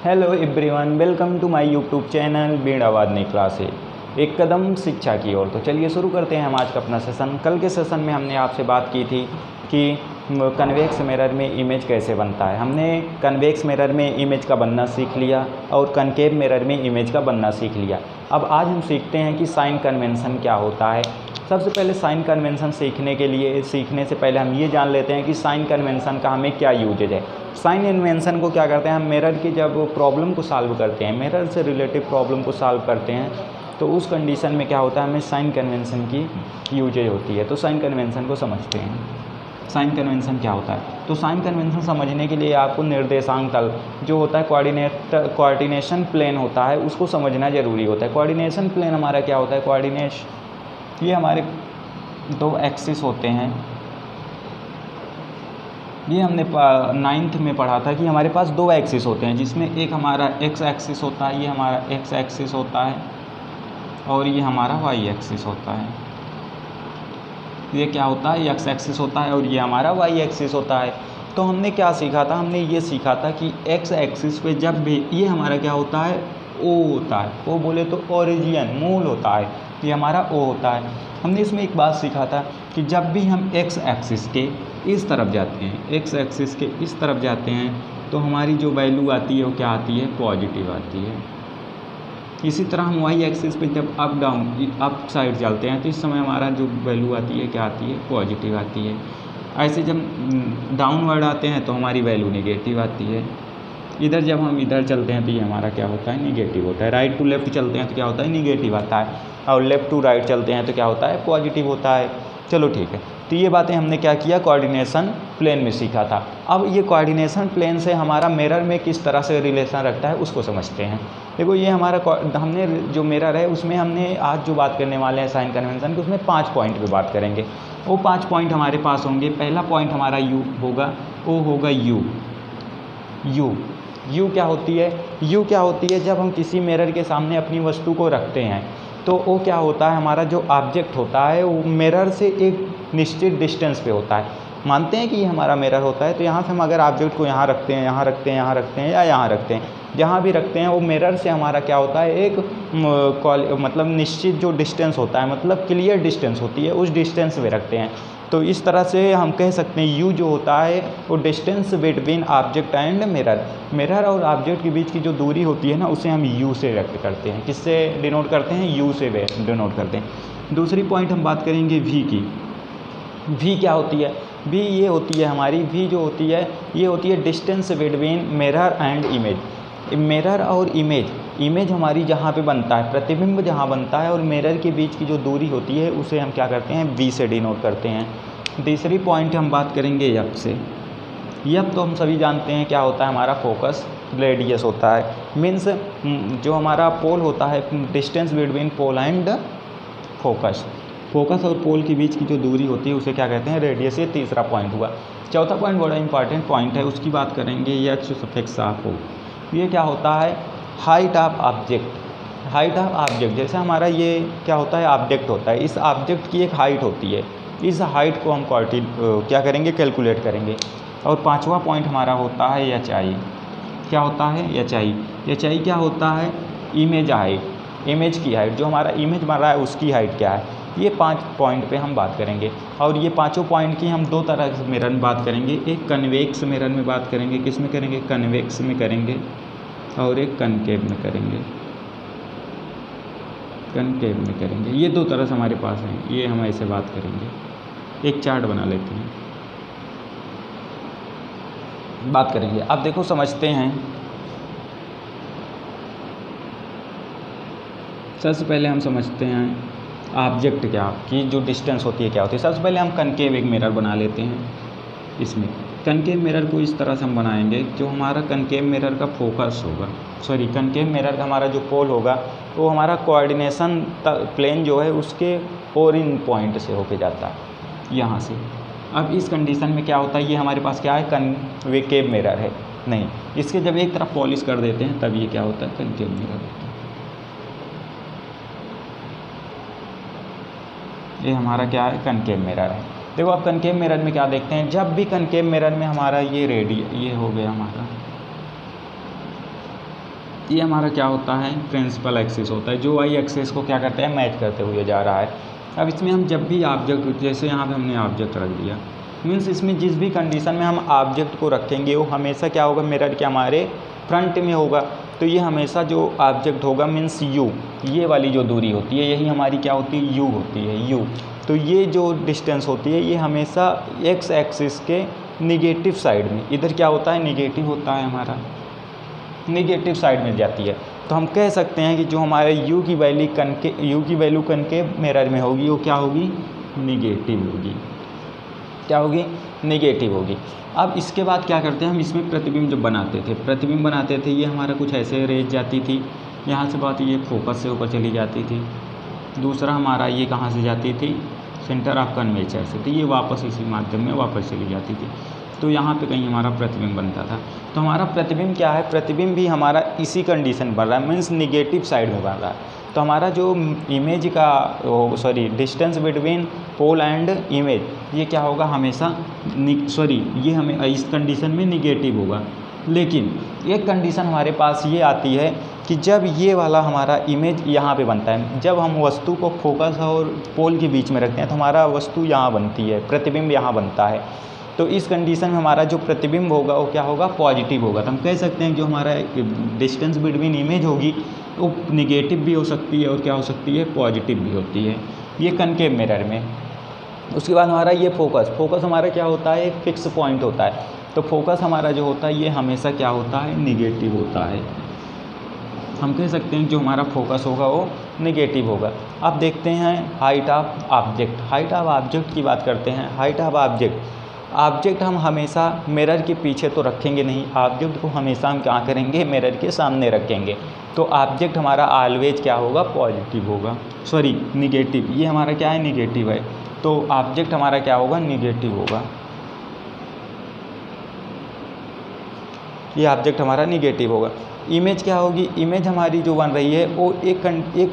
Hello everyone, welcome to my YouTube channel बीड़ावाद नई class है। एक कदम शिक्षा की ओर। तो चलिए शुरू करते हैं हम आज का अपना सेशन। कल के सेशन में हमने आपसे बात की थी कि कन्वेक्स मिरर में इमेज कैसे बनता है। हमने कन्वेक्स मिरर में इमेज का बनना सीख लिया और कनकेव मिरर में इमेज का बनना सीख लिया। अब आज हम सीखते हैं कि साइन कन्वेंशन क्या होता है। सबसे पहले साइन कन्वेंशन सीखने से पहले हम ये जान लेते हैं कि साइन कन्वेंशन का हमें क्या यूजेज है। साइन कन्वेंशन को क्या करते हैं, हम मिरर की जब प्रॉब्लम को सॉल्व करते हैं, मिरर से रिलेटिव प्रॉब्लम को सॉल्व करते हैं, तो उस कंडीशन में क्या होता है, हमें साइन कन्वेंशन की यूजेज होती है। तो साइन कन्वेंशन को समझते हैं। साइन कन्वेंशन क्या होता है, तो साइन कन्वेंशन समझने के लिए आपको निर्देशांक तल जो होता है, कोऑर्डिनेशन प्लेन होता है, उसको समझना ज़रूरी होता है। कोऑर्डिनेशन प्लेन हमारा क्या होता है, ये हमारे दो एक्सिस होते हैं। ये हमने 9th में पढ़ा था कि हमारे पास दो एक्सिस होते हैं, जिसमें एक हमारा एक्स एक्सिस होता है, ये हमारा एक्स एक्सिस होता है, और ये हमारा वाई एक्सिस होता है। ये क्या होता है, एक्स एक्सिस होता है और ये हमारा वाई एक्सिस होता है। तो हमने क्या सीखा था, हमने ये सीखा था कि एक्स एक्सिस पे जब भी ये हमारा क्या होता है, ओ होता है। ओ बोले तो ओरिजिन, मूल होता है, ये हमारा ओ होता है। हमने इसमें एक बात सीखा था कि जब भी हम एक्स एक्सिस के इस तरफ जाते हैं, एक्स एक्सिस के इस तरफ जाते हैं, तो हमारी जो वैल्यू आती है वो क्या आती है, पॉजिटिव आती है। इसी तरह हम वाई एक्सिस पे जब अप साइड चलते हैं, तो इस समय हमारा जो वैल्यू आती है क्या आती है, पॉजिटिव आती है। ऐसे जब डाउनवर्ड आते हैं तो हमारी वैल्यू नेगेटिव आती है। इधर जब हम इधर चलते हैं तो ये हमारा क्या होता है, नेगेटिव होता है। राइट टू लेफ़्ट चलते हैं तो क्या होता है, नेगेटिव आता है, और लेफ़्ट टू राइट चलते हैं तो क्या होता है, पॉजिटिव होता है। चलो ठीक है, तो ये बातें हमने क्या किया, कोऑर्डिनेशन प्लेन में सीखा था। अब ये कोऑर्डिनेशन प्लेन से हमारा मिरर में किस तरह से रिलेशन रखता है उसको समझते हैं। देखो ये हमारा हमने जो मिरर है उसमें हमने आज जो बात करने वाले हैं साइन कन्वेंशन की, उसमें 5 पॉइंट पे बात करेंगे। वो 5 पॉइंट हमारे पास होंगे। पहला पॉइंट हमारा यू होगा, वो होगा यू क्या होती है, यू क्या होती है, जब हम किसी मिरर के सामने अपनी वस्तु को रखते हैं तो वो क्या होता है, हमारा जो ऑब्जेक्ट होता है वो मिरर से एक निश्चित डिस्टेंस पे होता है। मानते हैं कि ये हमारा मिरर होता है, तो यहाँ से हम अगर ऑब्जेक्ट को यहाँ रखते हैं, यहाँ रखते हैं, यहाँ रखते हैं, या यहाँ रखते हैं, जहाँ भी रखते हैं वो मिरर से हमारा क्या होता है, एक मतलब निश्चित जो डिस्टेंस होता है, मतलब क्लियर डिस्टेंस होती है, उस डिस्टेंस में रखते हैं। तो इस तरह से हम कह सकते हैं यू जो होता है वो distance between object and mirror और ऑब्जेक्ट के बीच की जो दूरी होती है ना, उसे हम यू से व्यक्त करते हैं। किससे डिनोट करते हैं, यू से डिनोट करते हैं। दूसरी पॉइंट हम बात करेंगे वी की। वी क्या होती है, वी ये होती है हमारी, वी जो होती है ये होती है distance between mirror and image. Mirror और इमेज हमारी जहाँ पे बनता है, प्रतिबिंब जहाँ बनता है, और मिरर के बीच की जो दूरी होती है उसे हम क्या करते हैं, वी से डिनोट करते हैं। तीसरी पॉइंट हम बात करेंगे एफ से। एफ तो हम सभी जानते हैं क्या होता है, हमारा फोकस रेडियस होता है। मीन्स जो हमारा पोल होता है, distance between pole and focus और पोल के बीच की जो दूरी होती है उसे क्या कहते हैं, रेडियस। ये तीसरा पॉइंट हुआ। चौथा पॉइंट बड़ा इंपॉर्टेंट पॉइंट है, उसकी बात करेंगे, एच सफिक्स ऑफ हो। ये क्या होता है, हाइट ऑफ ऑब्जेक्ट। जैसे हमारा ये क्या होता है, ऑब्जेक्ट होता है, इस ऑब्जेक्ट की एक हाइट होती है, इस हाइट को हम क्या करेंगे, कैलकुलेट करेंगे। और पांचवा पॉइंट हमारा होता है एच आई। क्या होता है, एच आई क्या होता है, इमेज की हाइट, जो हमारा इमेज बन रहा है उसकी हाइट क्या है। ये 5 पॉइंट पे हम बात करेंगे, और ये पांचों पॉइंट की हम 2 तरह के मिरर में बात करेंगे। एक कन्वेक्स मिरर में बात करेंगे, किस में करेंगे, कन्वेक्स में करेंगे, और एक कनकेव में करेंगे। ये 2 तरह से हमारे पास हैं, ये हम ऐसे बात करेंगे। एक चार्ट बना लेते हैं, बात करेंगे। अब देखो समझते हैं। सबसे पहले हम समझते हैं ऑब्जेक्ट क्या की जो डिस्टेंस होती है क्या होती है। सबसे पहले हम कनकेव एक मिरर बना लेते हैं। इसमें कनकेव मिरर को इस तरह से हम बनाएंगे, जो हमारा कनकेव मिरर का फोकस होगा, कनकेव मिरर का हमारा जो पोल होगा वो हमारा कोऑर्डिनेशन प्लेन जो है उसके ओरिजिन पॉइंट से होके जाता है, यहाँ से। अब इस कंडीशन में क्या होता है, ये हमारे पास क्या है, कनवेकेव मिरर है। नहीं, इसके जब एक तरफ पॉलिश कर देते हैं तब ये क्या होता है, कनकेव मिरर होता है। ये हमारा क्या है, कनकेव मिरर है। देखो आप कनकेव मिरर में क्या देखते हैं, जब भी कनकेव मिरर में हमारा ये हो गया हमारा ये हमारा क्या होता है, प्रिंसिपल एक्सिस होता है, जो वाई एक्सिस को क्या करते हैं, मैच करते हुए जा रहा है। अब इसमें हम जब भी ऑब्जेक्ट, जैसे यहाँ पे हमने ऑब्जेक्ट रख दिया, मीन्स इसमें जिस भी कंडीशन में हम ऑब्जेक्ट को रखेंगे वो हमेशा क्या होगा, मिरर के हमारे फ्रंट में होगा। तो ये हमेशा जो ऑब्जेक्ट होगा मीन्स यू, ये वाली जो दूरी होती है यही हमारी क्या होती है, यू होती है, यू। तो ये जो डिस्टेंस होती है ये हमेशा एक्स एक्सिस के निगेटिव साइड में, इधर क्या होता है, निगेटिव होता है, हमारा निगेटिव साइड में जाती है। तो हम कह सकते हैं कि जो हमारे यू की वैल्यू कनकेव मिरर में होगी वो क्या होगी, निगेटिव होगी। क्या होगी, निगेटिव होगी। अब इसके बाद क्या करते हैं हम, इसमें प्रतिबिंब जब बनाते थे ये हमारा कुछ ऐसे रेज जाती थी, यहाँ से बात ये फोकस से ऊपर चली जाती थी। दूसरा हमारा ये कहाँ से जाती थी, सेंटर ऑफ कर्वेचर से, तो ये वापस इसी माध्यम में वापस चली जाती थी। तो यहाँ पे कहीं हमारा प्रतिबिंब बनता था। तो हमारा प्रतिबिंब क्या है, प्रतिबिंब भी हमारा इसी कंडीशन बन रहा है, मीन्स निगेटिव साइड में बन रहा है। तो हमारा जो इमेज का distance between pole and image, ये क्या होगा हमेशा ये हमें इस कंडीशन में निगेटिव होगा। लेकिन एक कंडीशन हमारे पास ये आती है कि जब ये वाला हमारा इमेज यहाँ पे बनता है, जब हम वस्तु को फोकस और पोल के बीच में रखते हैं तो हमारा वस्तु यहाँ बनती है, प्रतिबिंब यहाँ बनता है। तो इस कंडीशन में हमारा जो प्रतिबिंब होगा वो क्या होगा, पॉजिटिव होगा। तो हम कह सकते हैं जो हमारा डिस्टेंस बिटवीन इमेज होगी वो निगेटिव भी हो सकती है और क्या हो सकती है, पॉजिटिव भी होती है, ये कनकेव मिरर में। उसके बाद हमारा ये फोकस हमारा क्या होता है, एक फिक्स पॉइंट होता है। तो फोकस हमारा जो होता है ये हमेशा क्या होता है, निगेटिव होता है। हम कह सकते हैं जो हमारा फोकस होगा वो निगेटिव होगा। अब देखते हैं हाइट ऑफ ऑब्जेक्ट की बात करते हैं। हाइट ऑफ ऑब्जेक्ट हम हमेशा मिरर के पीछे तो रखेंगे नहीं, ऑब्जेक्ट को हमेशा हम क्या करेंगे, मिरर के सामने रखेंगे। तो ऑब्जेक्ट हमारा ऑलवेज क्या होगा, पॉजिटिव होगा, निगेटिव। ये हमारा क्या है, निगेटिव है। तो ऑब्जेक्ट हमारा क्या होगा, निगेटिव होगा। ये ऑब्जेक्ट हमारा निगेटिव होगा। इमेज क्या होगी, इमेज हमारी जो बन रही है वो एक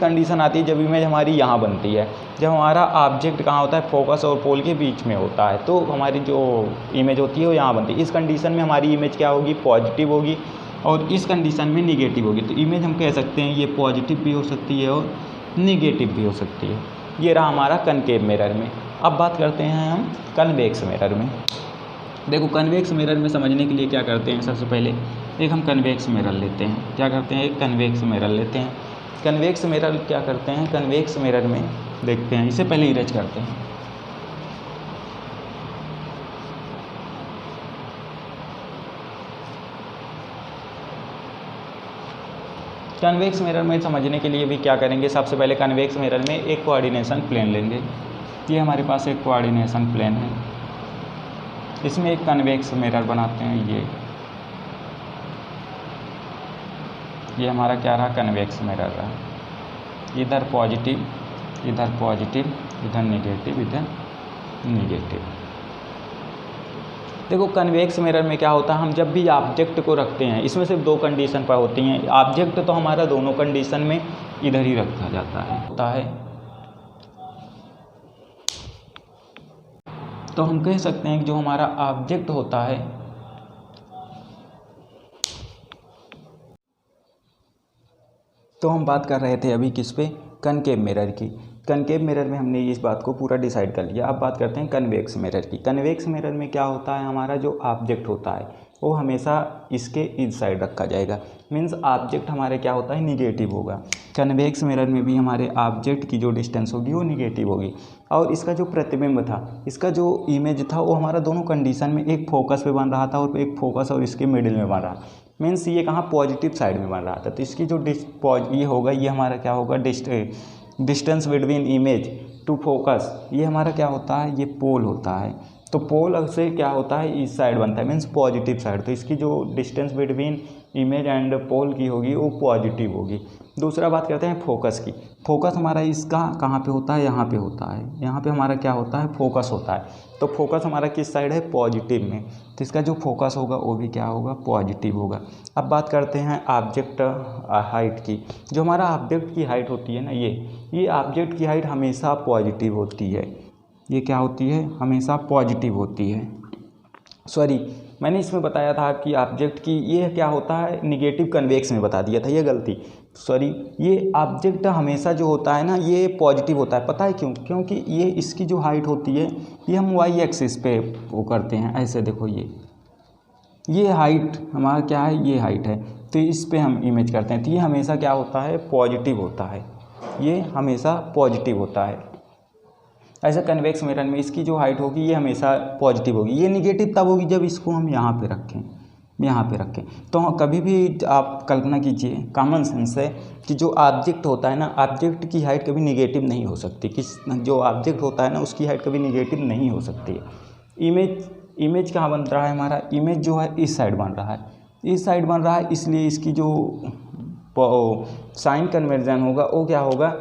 कंडीशन आती है जब इमेज हमारी यहाँ बनती है, जब हमारा ऑब्जेक्ट कहाँ होता है, फोकस और पोल के बीच में होता है, तो हमारी जो इमेज होती है वो यहाँ बनती है। इस कंडीशन में हमारी इमेज क्या होगी, पॉजिटिव होगी, और इस कंडीशन में निगेटिव होगी। तो इमेज हम कह सकते हैं ये पॉजिटिव भी हो सकती है और निगेटिव भी हो सकती है। ये रहा हमारा कनकेव मिरर में। अब बात करते हैं हम कन्वेक्स मिरर में। देखो कन्वेक्स मिरर में समझने के लिए क्या करते हैं, सबसे पहले एक हम कन्वेक्स मिरर लेते हैं। क्या करते हैं, एक कन्वेक्स मिरर लेते हैं। कन्वेक्स मिरर क्या करते हैं, कन्वेक्स मिरर में देखते हैं, इससे पहले इरेज करते हैं। कन्वेक्स मिरर में समझने के लिए भी क्या करेंगे, सबसे पहले कन्वेक्स मिरर में एक कोऑर्डिनेशन प्लेन लेंगे। ये हमारे पास एक कोऑर्डिनेशन प्लेन है, इसमें एक कन्वेक्स मिरर बनाते हैं। ये हमारा क्या रहा, कन्वेक्स मिरर रहा। इधर पॉजिटिव, इधर नेगेटिव, इधर नेगेटिव। देखो कन्वेक्स मिरर में क्या होता है, हम जब भी ऑब्जेक्ट को रखते हैं, इसमें सिर्फ दो कंडीशन पर होती हैं। ऑब्जेक्ट तो हमारा दोनों कंडीशन में इधर ही रखा जाता है। तो हम कह सकते हैं कि जो हमारा ऑब्जेक्ट होता है तो हम बात कर रहे थे अभी किस पे, कनकेव मिरर की। कनकेव मिरर में हमने इस बात को पूरा डिसाइड कर लिया। अब बात करते हैं कन्वेक्स मिरर की। कन्वेक्स मिरर में क्या होता है, हमारा जो ऑब्जेक्ट होता है वो हमेशा इसके इस साइड रखा जाएगा, मीन्स ऑब्जेक्ट हमारे क्या होता है, निगेटिव होगा। कन्वेक्स मिरर में भी हमारे ऑब्जेक्ट की जो डिस्टेंस होगी वो निगेटिव होगी, और इसका जो प्रतिबिंब था, इसका जो इमेज था वो हमारा दोनों कंडीशन में एक फोकस पे बन रहा था और एक फोकस और इसके मिडिल में बन रहा, मीन्स ये कहाँ, पॉजिटिव साइड में बन रहा था। तो इसकी जो ये होगा, ये हमारा क्या होगा, distance between image to focus, ये हमारा क्या होता है, ये पोल होता है। तो पोल से क्या होता है, इस साइड बनता है, मीन्स पॉजिटिव साइड। तो इसकी जो distance between image and pole की होगी वो पॉजिटिव होगी। दूसरा बात करते हैं फोकस की। फोकस हमारा इसका कहाँ पे होता है, यहाँ पे होता है। यहाँ पे हमारा क्या होता है, फोकस होता है। तो फोकस हमारा किस साइड है, पॉजिटिव में। तो इसका जो फोकस होगा वो भी क्या होगा, पॉजिटिव होगा। अब बात करते हैं ऑब्जेक्ट हाइट की। जो हमारा ऑब्जेक्ट की हाइट होती है ना, ये ऑब्जेक्ट की हाइट हमेशा पॉजिटिव होती है। ये क्या होती है, हमेशा पॉजिटिव होती है। मैंने इसमें बताया था कि ऑब्जेक्ट की ये क्या होता है, निगेटिव कन्वेक्स में बता दिया था, ये गलती, सॉरी। ये ऑब्जेक्ट हमेशा जो होता है ना ये पॉजिटिव होता है, पता है क्यों? क्योंकि ये इसकी जो हाइट होती है ये हम वाई एक्सिस पे वो करते हैं, ऐसे देखो ये हाइट हमारा क्या है, ये हाइट है, तो इस पे हम इमेज करते हैं, तो ये हमेशा क्या होता है, पॉजिटिव होता है, ये हमेशा पॉजिटिव होता है। ऐसा कन्वेक्स मिरर में इसकी जो हाइट होगी ये हमेशा पॉजिटिव होगी, ये निगेटिव तब होगी जब इसको हम यहाँ पे रखें। तो कभी भी आप कल्पना कीजिए, कॉमन सेंस है कि जो ऑब्जेक्ट होता है ना, ऑब्जेक्ट की हाइट कभी निगेटिव नहीं हो सकती, जो ऑब्जेक्ट होता है ना उसकी हाइट कभी निगेटिव नहीं हो सकती है। इमेज कहाँ बन रहा है हमारा, इमेज जो है इस साइड बन रहा है, इसलिए इसकी जो साइन कन्वर्जन होगा वो क्या होगा,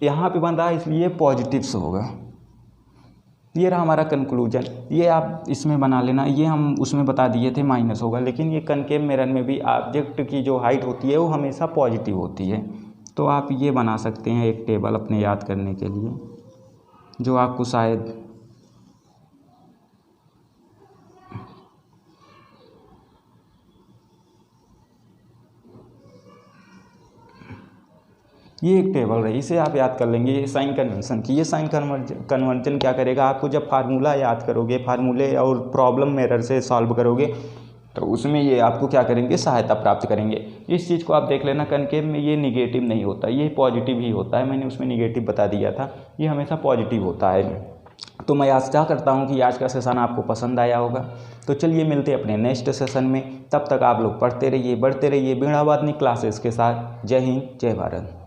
यहाँ पे बन रहा है इसलिए पॉजिटिव से होगा। ये रहा हमारा कंक्लूजन, ये आप इसमें बना लेना, ये हम उसमें बता दिए थे माइनस होगा, लेकिन ये कनकेव मिरर में भी ऑब्जेक्ट की जो हाइट होती है वो हमेशा पॉजिटिव होती है। तो आप ये बना सकते हैं एक टेबल अपने याद करने के लिए, जो आपको शायद ये एक टेबल रही, इसे आप याद कर लेंगे, ये साइन कन्वेंशन की। ये साइन कन्वर्जन क्या करेगा, आपको जब फार्मूला याद करोगे, फार्मूले और प्रॉब्लम मिरर से सॉल्व करोगे तो उसमें ये आपको क्या करेंगे, सहायता प्राप्त करेंगे। इस चीज़ को आप देख लेना, कनकेव में ये निगेटिव नहीं होता, ये पॉजिटिव ही होता है, मैंने उसमें निगेटिव बता दिया था, ये हमेशा पॉजिटिव होता है। तो मैं आशा करता हूँ कि आज का सेशन आपको पसंद आया होगा। तो चलिए मिलते हैं अपने नेक्स्ट सेशन में, तब तक आप लोग पढ़ते रहिए, बढ़ते रहिए बीणावादनी क्लासेस के साथ। जय हिंद, जय भारत।